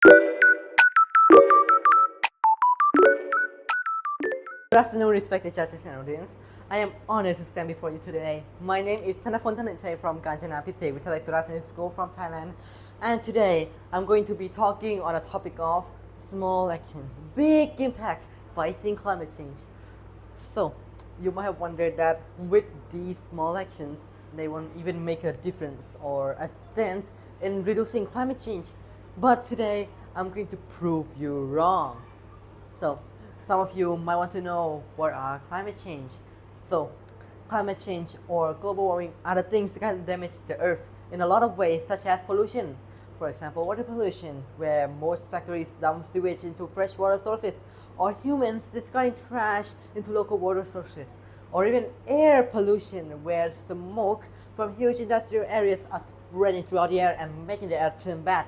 Good afternoon, respected judges and audience. I am honored to stand before you today. My name is Tangdenchai from Kanchanapisek, Wittayalai Suratani school from Thailand. And today, I'm going to be talking on a topic of small action, big impact, fighting climate change. So, you might have wondered that with these small actions, they won't even make a difference or a dent in reducing climate change. But today, I'm going to prove you wrong. So, some of you might want to know what are climate change. So, climate change or global warming are the things that can damage the earth in a lot of ways, such as pollution. For example, water pollution, where most factories dump sewage into freshwater sources, or humans discarding trash into local water sources, or even air pollution, where smoke from huge industrial areas are spreading throughout the air and making the air turn bad,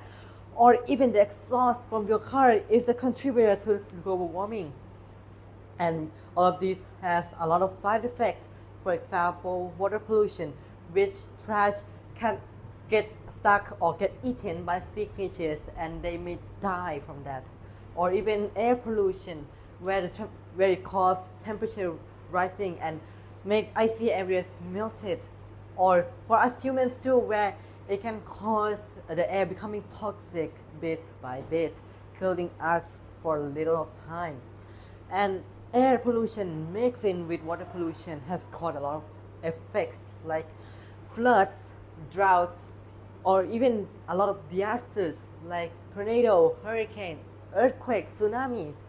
or even the exhaust from your car is a contributor to global warming. And all of this has a lot of side effects. For example, water pollution, which trash can get stuck or get eaten by sea creatures and they may die from that. Or even air pollution, where it causes temperature rising and make icy areas melted. Or for us humans too, where it can cause the air becoming toxic bit by bit, killing us for a little of time. And air pollution mixed in with water pollution has caused a lot of effects like floods, droughts, or even a lot of disasters like tornado, hurricane, earthquakes, tsunamis.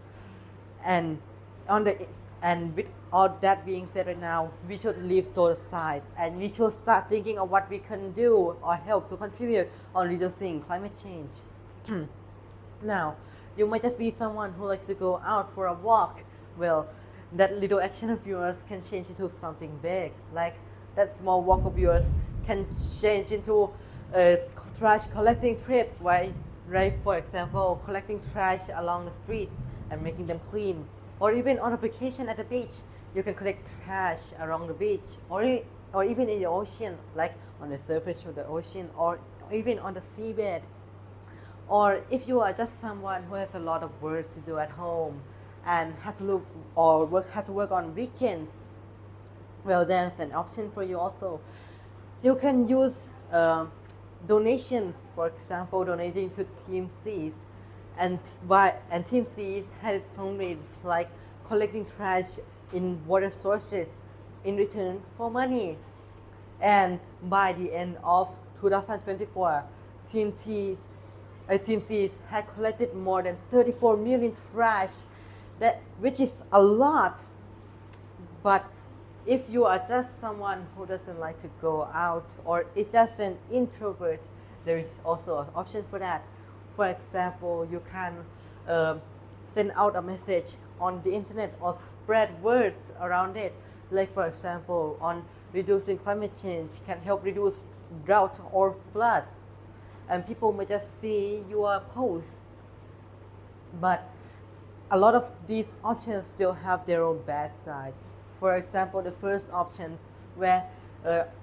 And with all that being said right now, we should leave those aside and we should start thinking of what we can do or help to contribute on reducing climate change. Now, you might just be someone who likes to go out for a walk. Well, that little action of yours can change into something big. Like that small walk of yours can change into a trash collecting trip, right? For example, collecting trash along the streets and making them clean. Or even on a vacation at the beach, you can collect trash along the beach. Or even in the ocean, like on the surface of the ocean, or even on the seabed. Or if you are just someone who has a lot of work to do at home and have to work on weekends, well, there's an option for you also. You can use donation, for example, donating to Team Seas, and Team Seas has its own ways like collecting trash in water sources in return for money. And by the end of 2024, Team Seas had collected more than 34 million trash, which is a lot. But if you are just someone who doesn't like to go out or is just an introvert, there is also an option for that. For example, you can send out a message on the internet or spread words around it. Like for example, on reducing climate change can help reduce drought or floods. And people may just see your post. But a lot of these options still have their own bad sides. For example, the first option, where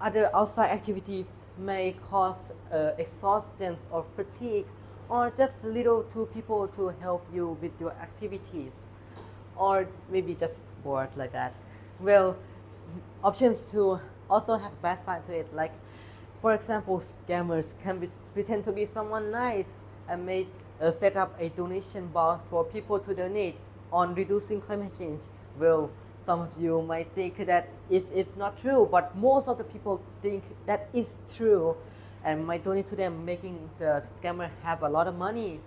other outside activities may cause exhaustion or fatigue, or just little to people to help you with your activities, or maybe just bored like that. Well, options two also have bad side to it. Like, for example, scammers can pretend to be someone nice and may set up a donation box for people to donate on reducing climate change. Well, some of you might think that it's not true, but most of the people think that is true and might donate to them, making the scammer have a lot of money.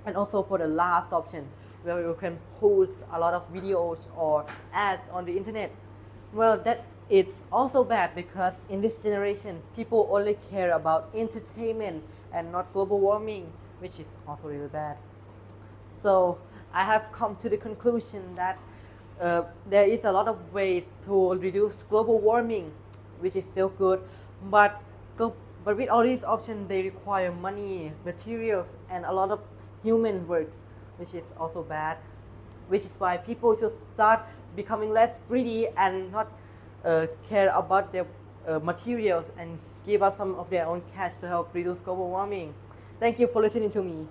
And also for the last option, where you can post a lot of videos or ads on the internet. Well, that it's also bad because in this generation, people only care about entertainment and not global warming, which is also really bad. So I have come to the conclusion that there is a lot of ways to reduce global warming, which is still good, but with all these options, they require money, materials, and a lot of human works, which is also bad. Which is why people should start becoming less greedy and not care about their materials and give us some of their own cash to help reduce global warming. Thank you for listening to me.